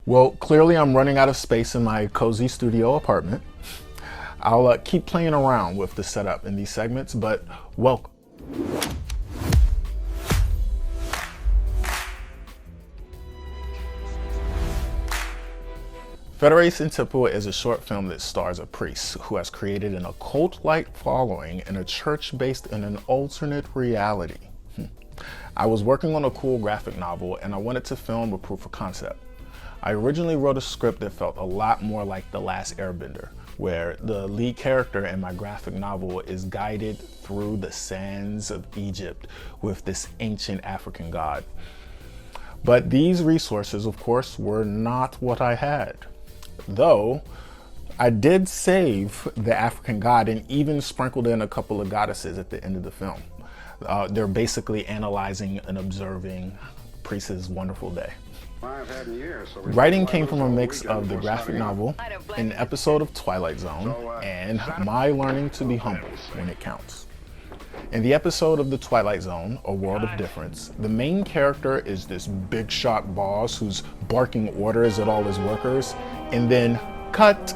Well, clearly I'm running out of space in my cozy studio apartment. I'll keep playing around with the setup in these segments, but welcome. Federation Temple is a short film that stars a priest who has created an occult-like following in a church based in an alternate reality. I was working on a cool graphic novel and I wanted to film a proof of concept. I originally wrote a script that felt a lot more like The Last Airbender, where the lead character in my graphic novel is guided through the sands of Egypt with this ancient African god. But these resources, of course, were not what I had. Though, I did save the African god and even sprinkled in a couple of goddesses at the end of the film. They're basically analyzing and observing Priest's wonderful day. Writing came from a mix of the graphic novel, an episode of Twilight Zone, and my learning to be humble when it counts. In the episode of the Twilight Zone, A World of Difference, the main character is this big shot boss who's barking orders at all his workers, and then cut.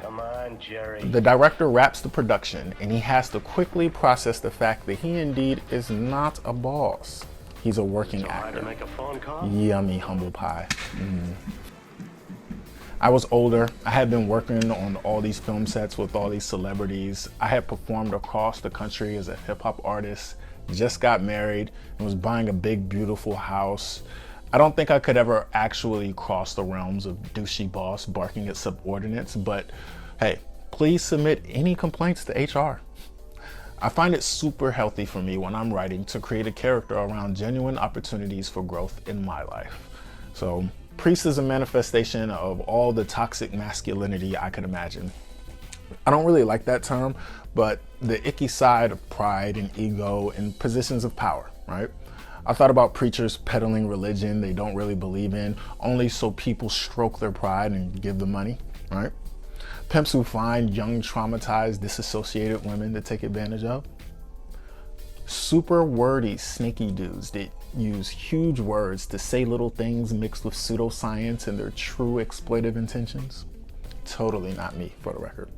Come on, Jerry. The director wraps the production and he has to quickly process the fact that he indeed is not a boss. He's a working actor. To make a phone call? Yummy humble pie. I was older. I had been working on all these film sets with all these celebrities. I had performed across the country as a hip hop artist, just got married, and was buying a big, beautiful house. I don't think I could ever actually cross the realms of douchey boss barking at subordinates, but hey, please submit any complaints to HR. I find it super healthy for me when I'm writing to create a character around genuine opportunities for growth in my life. So, Priest is a manifestation of all the toxic masculinity I could imagine. I don't really like that term, but the icky side of pride and ego and positions of power, right? I thought about preachers peddling religion they don't really believe in, only so people stroke their pride and give them money, right? Pimps who find young, traumatized, disassociated women to take advantage of. Super wordy, sneaky dudes that use huge words to say little things mixed with pseudoscience and their true exploitive intentions. Totally not me, for the record.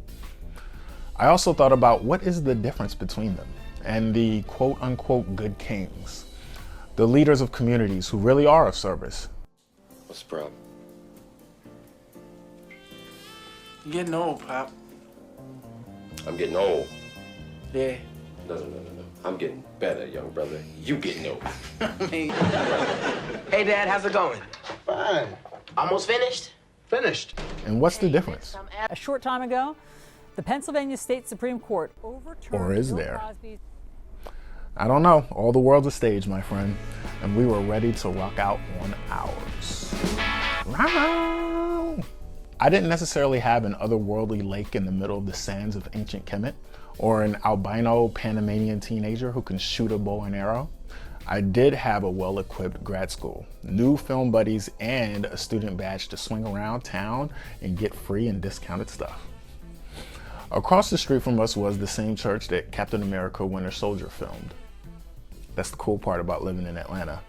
I also thought about what is the difference between them and the quote-unquote good kings, the leaders of communities who really are of service. What's the problem? You're getting old, Pop. I'm getting old. Yeah. No. I'm getting better, young brother. You getting old. Hey, Dad, how's it going? Fine. Almost finished? Finished. And what's the difference? A short time ago, the Pennsylvania State Supreme Court overturned Or is Bill there? Cosby's. I don't know. All the world's a stage, my friend. And we were ready to rock out on ours. I didn't necessarily have an otherworldly lake in the middle of the sands of ancient Kemet, or an albino Panamanian teenager who can shoot a bow and arrow. I did have a well-equipped grad school, new film buddies, and a student badge to swing around town and get free and discounted stuff. Across the street from us was the same church that Captain America Winter Soldier filmed. That's the cool part about living in Atlanta.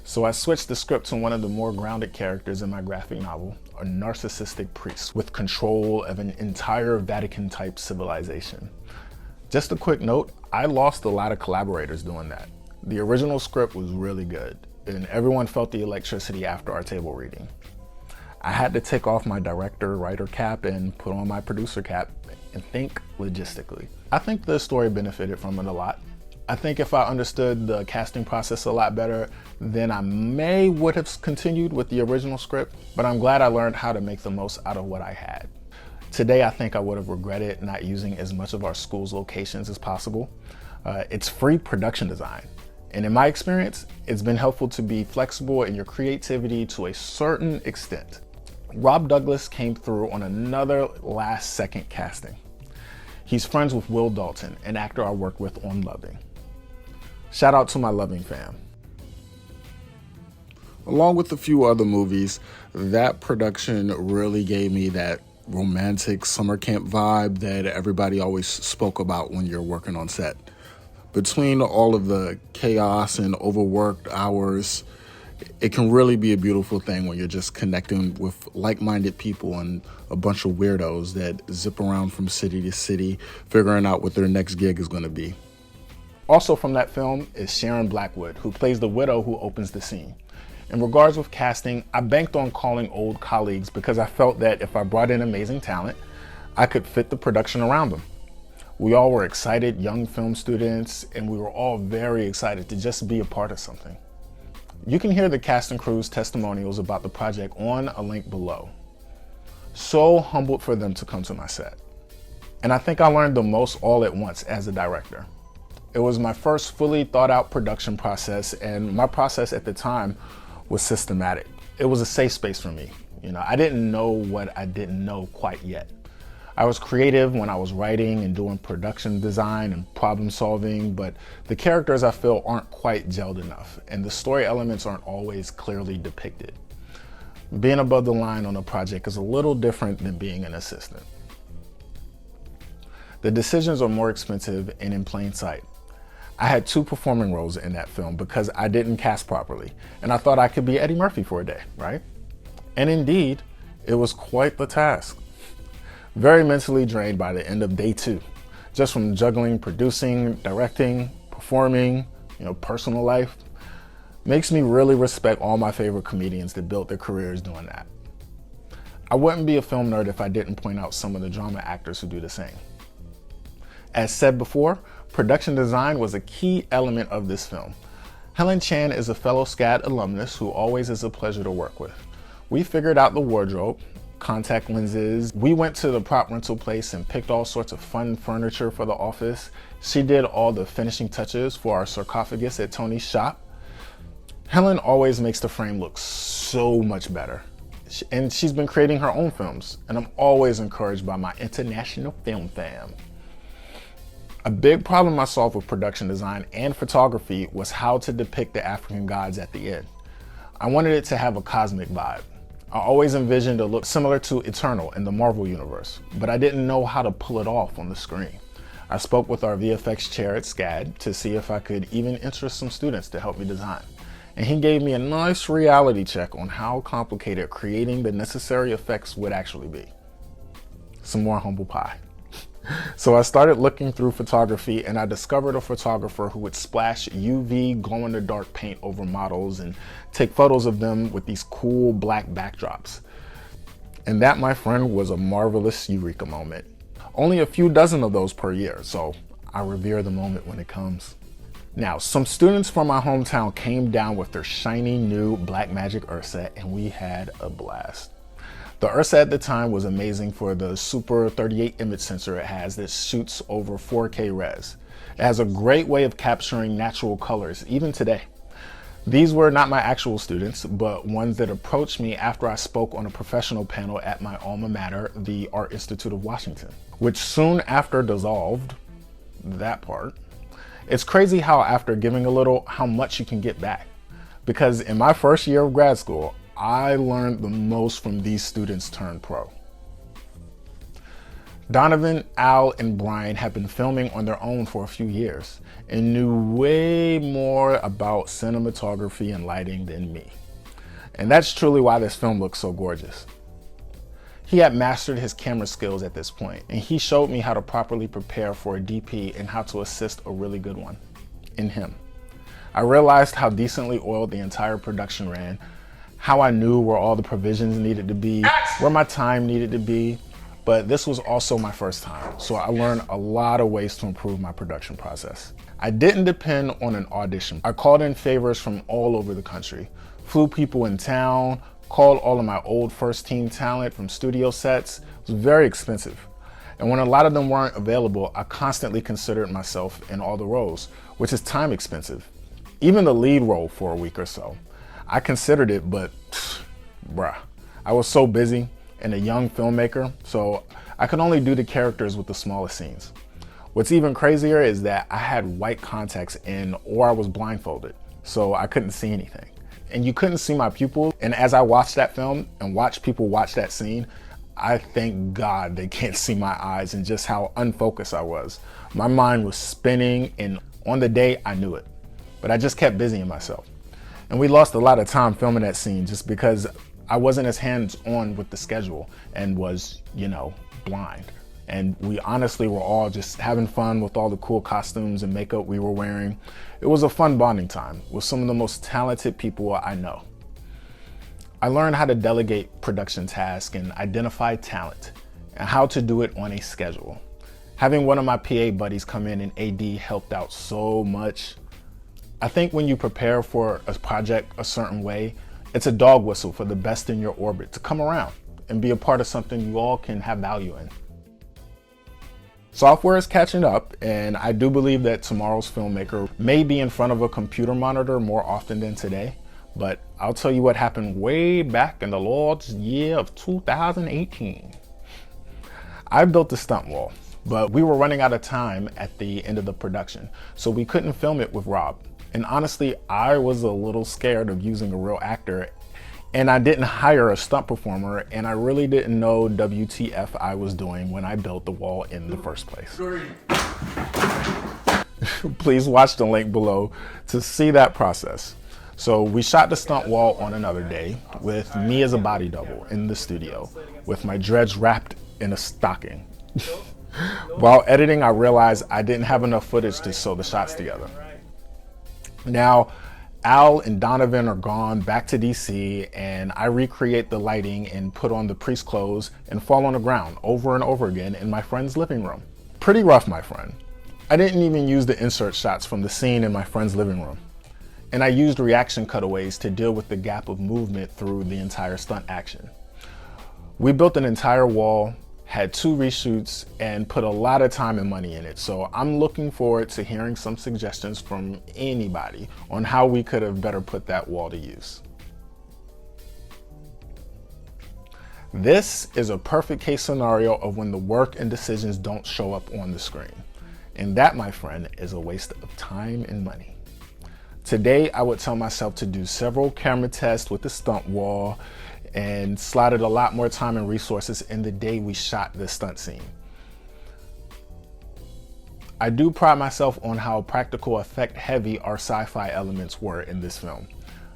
So I switched the script to one of the more grounded characters in my graphic novel, a narcissistic priest with control of an entire Vatican-type civilization. Just a quick note, I lost a lot of collaborators doing that. The original script was really good, and everyone felt the electricity after our table reading. I had to take off my director-writer cap and put on my producer cap and think logistically. I think the story benefited from it a lot. I think if I understood the casting process a lot better, then I would have continued with the original script, but I'm glad I learned how to make the most out of what I had. Today, I think I would have regretted not using as much of our school's locations as possible. It's free production design. And in my experience, it's been helpful to be flexible in your creativity to a certain extent. Rob Douglas came through on another last-second casting. He's friends with Will Dalton, an actor I worked with on Loving. Shout out to my Loving fam. Along with a few other movies, that production really gave me that romantic summer camp vibe that everybody always spoke about when you're working on set. Between all of the chaos and overworked hours, It can really be a beautiful thing when you're just connecting with like-minded people and a bunch of weirdos that zip around from city to city, figuring out what their next gig is going to be. Also from that film is Sharon Blackwood, who plays the widow who opens the scene. In regards with casting, I banked on calling old colleagues because I felt that if I brought in amazing talent, I could fit the production around them. We all were excited young film students, and we were all very excited to just be a part of something. You can hear the cast and crew's testimonials about the project on a link below. So humbled for them to come to my set. And I think I learned the most all at once as a director. It was my first fully thought out production process, and my process at the time was systematic. It was a safe space for me. I didn't know what I didn't know quite yet. I was creative when I was writing and doing production design and problem solving, but the characters I feel aren't quite gelled enough, and the story elements aren't always clearly depicted. Being above the line on a project is a little different than being an assistant. The decisions are more expensive and in plain sight. I had 2 performing roles in that film because I didn't cast properly, and I thought I could be Eddie Murphy for a day, right? And indeed, it was quite the task. Very mentally drained by the end of day 2, just from juggling, producing, directing, performing, personal life. Makes me really respect all my favorite comedians that built their careers doing that. I wouldn't be a film nerd if I didn't point out some of the drama actors who do the same. As said before, production design was a key element of this film. Helen Chan is a fellow SCAD alumnus who always is a pleasure to work with. We figured out the wardrobe, contact lenses. We went to the prop rental place and picked all sorts of fun furniture for the office. She did all the finishing touches for our sarcophagus at Tony's shop. Helen always makes the frame look so much better. And she's been creating her own films, and I'm always encouraged by my international film fam. A big problem I solved with production design and photography was how to depict the African gods at the end. I wanted it to have a cosmic vibe. I always envisioned a look similar to Eternal in the Marvel universe, but I didn't know how to pull it off on the screen. I spoke with our VFX chair at SCAD to see if I could even interest some students to help me design. And he gave me a nice reality check on how complicated creating the necessary effects would actually be. Some more humble pie. So I started looking through photography, and I discovered a photographer who would splash UV glow-in-the-dark paint over models and take photos of them with these cool black backdrops. And that, my friend, was a marvelous eureka moment. Only a few dozen of those per year, so I revere the moment when it comes. Now, some students from my hometown came down with their shiny new Blackmagic Ursa, and we had a blast. The Ursa at the time was amazing for the super 38 image sensor it has that shoots over 4K res. It has a great way of capturing natural colors, even today. These were not my actual students, but ones that approached me after I spoke on a professional panel at my alma mater, the Art Institute of Washington, which soon after dissolved. That part. It's crazy how after giving a little, how much you can get back. Because in my first year of grad school, I learned the most from these students turned pro. Donovan, Al, and Brian have been filming on their own for a few years and knew way more about cinematography and lighting than me. And that's truly why this film looks so gorgeous. He had mastered his camera skills at this point, and he showed me how to properly prepare for a DP and how to assist a really good one in him. I realized how decently oiled the entire production ran, how I knew where all the provisions needed to be, where my time needed to be, but this was also my first time, so I learned a lot of ways to improve my production process. I didn't depend on an audition. I called in favors from all over the country, flew people in town, called all of my old first team talent from studio sets. It was very expensive. And when a lot of them weren't available, I constantly considered myself in all the roles, which is time expensive. Even the lead role for a week or so. I considered it, but bruh, I was so busy and a young filmmaker, so I could only do the characters with the smallest scenes. What's even crazier is that I had white contacts in, or I was blindfolded, so I couldn't see anything. And you couldn't see my pupils, and as I watched that film and watched people watch that scene, I thank God they can't see my eyes and just how unfocused I was. My mind was spinning, and on the day I knew it, but I just kept busying myself. And we lost a lot of time filming that scene just because I wasn't as hands-on with the schedule and was, blind. And we honestly were all just having fun with all the cool costumes and makeup we were wearing. It was a fun bonding time with some of the most talented people I know. I learned how to delegate production tasks and identify talent and how to do it on a schedule. Having one of my PA buddies come in and AD helped out so much. I think when you prepare for a project a certain way, it's a dog whistle for the best in your orbit to come around and be a part of something you all can have value in. Software is catching up, and I do believe that tomorrow's filmmaker may be in front of a computer monitor more often than today, but I'll tell you what happened way back in the Lord's year of 2018. I built the stunt wall, but we were running out of time at the end of the production, so we couldn't film it with Rob. And honestly, I was a little scared of using a real actor, and I didn't hire a stunt performer, and I really didn't know WTF I was doing when I built the wall in the first place. Please watch the link below to see that process. So we shot the stunt wall on another day with me as a body double in the studio with my dreads wrapped in a stocking. While editing, I realized I didn't have enough footage to sew the shots together. Now, Al and Donovan are gone back to DC, and I recreate the lighting and put on the priest clothes and fall on the ground over and over again in my friend's living room. Pretty rough, my friend. I didn't even use the insert shots from the scene in my friend's living room. And I used reaction cutaways to deal with the gap of movement through the entire stunt action. We built an entire wall, had 2 reshoots, and put a lot of time and money in it. So I'm looking forward to hearing some suggestions from anybody on how we could have better put that wall to use. This is a perfect case scenario of when the work and decisions don't show up on the screen. And that, my friend, is a waste of time and money. Today, I would tell myself to do several camera tests with the stunt wall and slotted a lot more time and resources in the day we shot this stunt scene. I do pride myself on how practical effect heavy our sci-fi elements were in this film.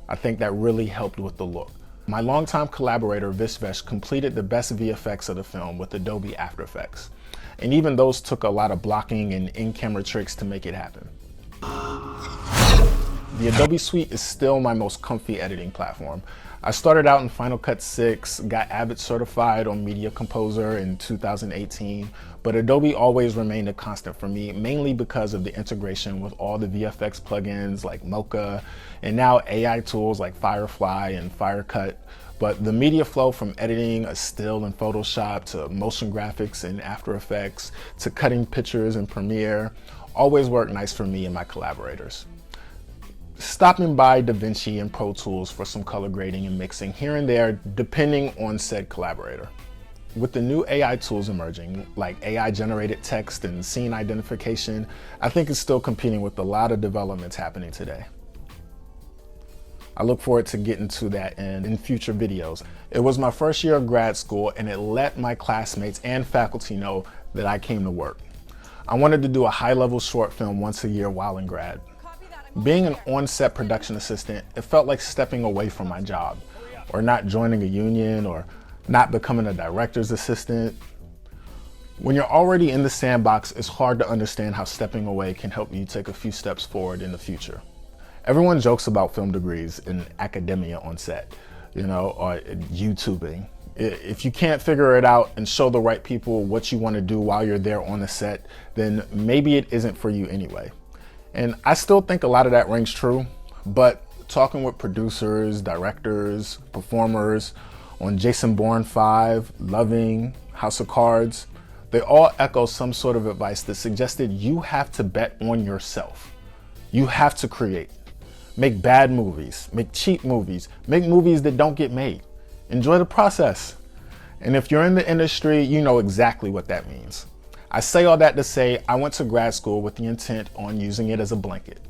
I think that really helped with the look. My longtime collaborator Vishvesh completed the best VFX of the film with Adobe After Effects. And even those took a lot of blocking and in-camera tricks to make it happen. The Adobe Suite is still my most comfy editing platform. I started out in Final Cut 6, got Avid certified on Media Composer in 2018, but Adobe always remained a constant for me, mainly because of the integration with all the VFX plugins like Mocha, and now AI tools like Firefly and Firecut. But the media flow from editing a still in Photoshop to motion graphics in After Effects to cutting pictures in Premiere always worked nice for me and my collaborators. Stopping by DaVinci and Pro Tools for some color grading and mixing here and there, depending on said collaborator. With the new AI tools emerging, like AI generated text and scene identification, I think it's still competing with a lot of developments happening today. I look forward to getting to that in future videos. It was my first year of grad school, and it let my classmates and faculty know that I came to work. I wanted to do a high-level short film once a year while in grad. Being an on-set production assistant, it felt like stepping away from my job, or not joining a union, or not becoming a director's assistant. When you're already in the sandbox, it's hard to understand how stepping away can help you take a few steps forward in the future. Everyone jokes about film degrees in academia on set, or YouTubing. If you can't figure it out and show the right people what you want to do while you're there on the set, then maybe it isn't for you anyway. And I still think a lot of that rings true, but talking with producers, directors, performers on Jason Bourne 5, Loving, House of Cards, they all echo some sort of advice that suggested you have to bet on yourself. You have to create. Make bad movies, make cheap movies, make movies that don't get made. Enjoy the process. And if you're in the industry, you know exactly what that means. I say all that to say I went to grad school with the intent on using it as a blanket.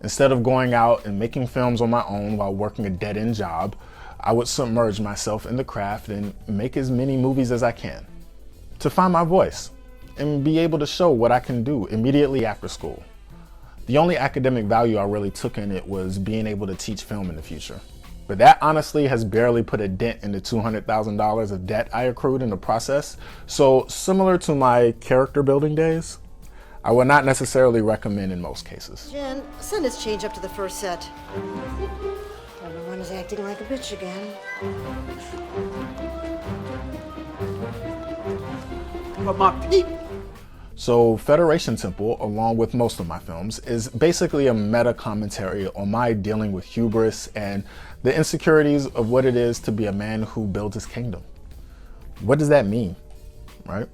Instead of going out and making films on my own while working a dead-end job, I would submerge myself in the craft and make as many movies as I can to find my voice and be able to show what I can do immediately after school. The only academic value I really took in it was being able to teach film in the future. But that honestly has barely put a dent in the $200,000 of debt I accrued in the process. So similar to my character building days, I would not necessarily recommend in most cases. Jen, send his change up to the first set. Everyone is acting like a bitch again. So Federation Temple, along with most of my films, is basically a meta commentary on my dealing with hubris and the insecurities of what it is to be a man who builds his kingdom. What does that mean, right?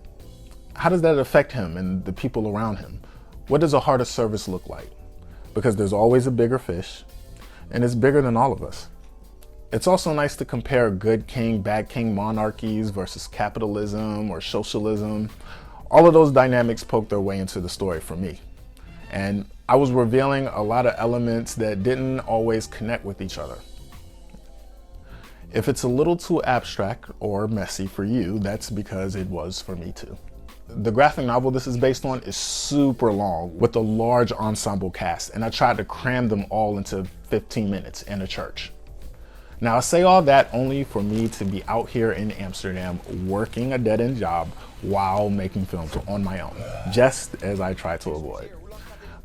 How does that affect him and the people around him? What does a heart of service look like? Because there's always a bigger fish, and it's bigger than all of us. It's also nice to compare good king, bad king monarchies versus capitalism or socialism. All of those dynamics poke their way into the story for me. And I was revealing a lot of elements that didn't always connect with each other. If it's a little too abstract or messy for you, that's because it was for me too. The graphic novel this is based on is super long with a large ensemble cast, and I tried to cram them all into 15 minutes in a church. Now I say all that only for me to be out here in Amsterdam working a dead-end job while making films on my own, just as I try to avoid.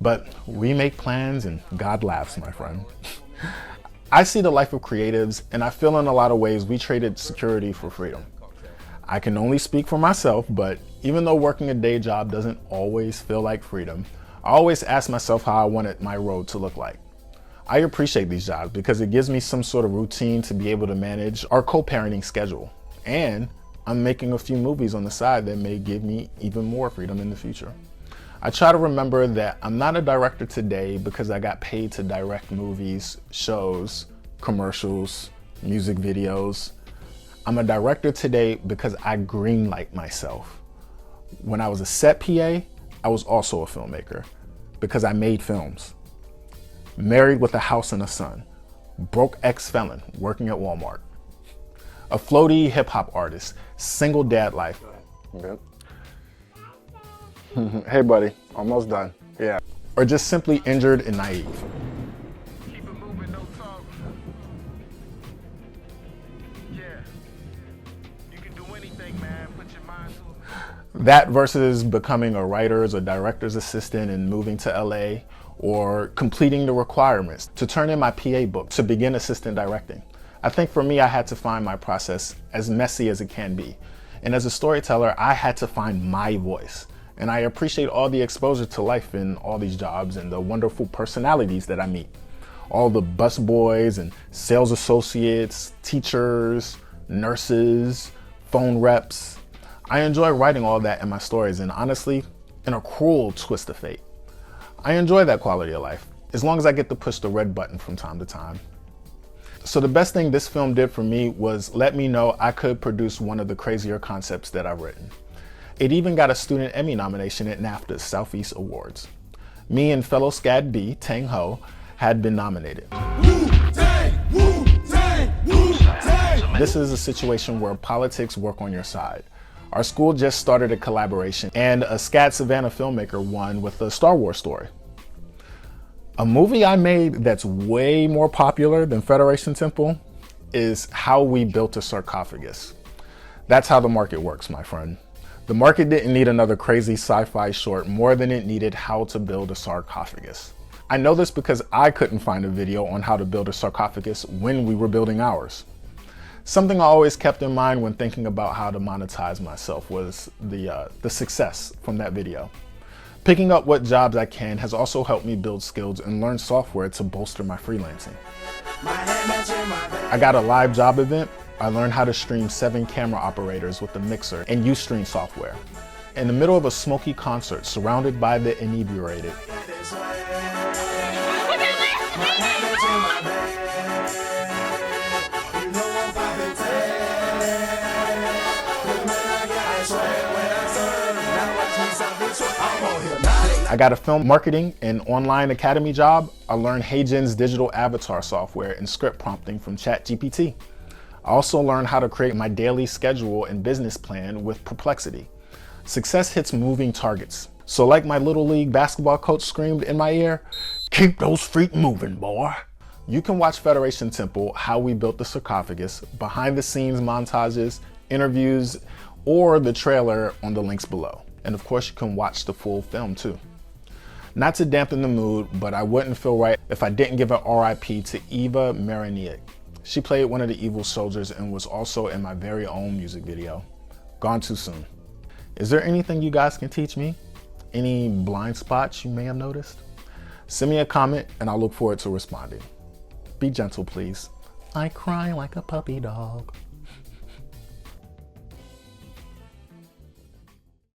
But we make plans and God laughs, my friend. I see the life of creatives, and I feel in a lot of ways we traded security for freedom. I can only speak for myself, but even though working a day job doesn't always feel like freedom, I always ask myself how I wanted my road to look like. I appreciate these jobs because it gives me some sort of routine to be able to manage our co-parenting schedule. And I'm making a few movies on the side that may give me even more freedom in the future. I try to remember that I'm not a director today because I got paid to direct movies, shows, commercials, music videos. I'm a director today because I greenlight myself. When I was a set PA, I was also a filmmaker because I made films. Married with a house and a son. Broke ex-felon working at Walmart. A floaty hip-hop artist. Single dad life. Good. Hey buddy, almost done. Yeah. Or just simply injured and naive. Keep it moving, no talk. Yeah. You can do anything, man. Put your mind to it. That versus becoming a writer's or director's assistant and moving to LA, or completing the requirements to turn in my PA book to begin assistant directing. I think for me, I had to find my process as messy as it can be. And as a storyteller, I had to find my voice. And I appreciate all the exposure to life in all these jobs and the wonderful personalities that I meet. All the bus boys and sales associates, teachers, nurses, phone reps. I enjoy writing all that in my stories, and honestly, in a cruel twist of fate, I enjoy that quality of life, as long as I get to push the red button from time to time. So the best thing this film did for me was let me know I could produce one of the crazier concepts that I've written. It even got a Student Emmy nomination at NAFTA's Southeast Awards. Me and fellow SCAD B, Tang Ho, had been nominated. This is a situation where politics work on your side. Our school just started a collaboration, and a SCAD Savannah filmmaker won with a Star Wars story. A movie I made that's way more popular than Federation Temple is How We Built a Sarcophagus. That's how the market works, my friend. The market didn't need another crazy sci-fi short more than it needed how to build a sarcophagus. I know this because I couldn't find a video on how to build a sarcophagus when we were building ours. Something I always kept in mind when thinking about how to monetize myself was the success from that video. Picking up what jobs I can has also helped me build skills and learn software to bolster my freelancing. I got a live job event. I learned how to stream 7 camera operators with the mixer and Ustream software. In the middle of a smoky concert surrounded by the inebriated. I got a film marketing and online academy job. I learned HeyGen's digital avatar software and script prompting from ChatGPT. I also learned how to create my daily schedule and business plan with Perplexity. Success hits moving targets. So like my Little League basketball coach screamed in my ear, keep those feet moving, boy. You can watch Federation Temple, How We Built the Sarcophagus, behind the scenes montages, interviews, or the trailer on the links below. And of course you can watch the full film too. Not to dampen the mood, but I wouldn't feel right if I didn't give an RIP to Eva Mariniak. She played one of the evil soldiers and was also in my very own music video. Gone too soon. Is there anything you guys can teach me? Any blind spots you may have noticed? Send me a comment and I'll look forward to responding. Be gentle, please. I cry like a puppy dog.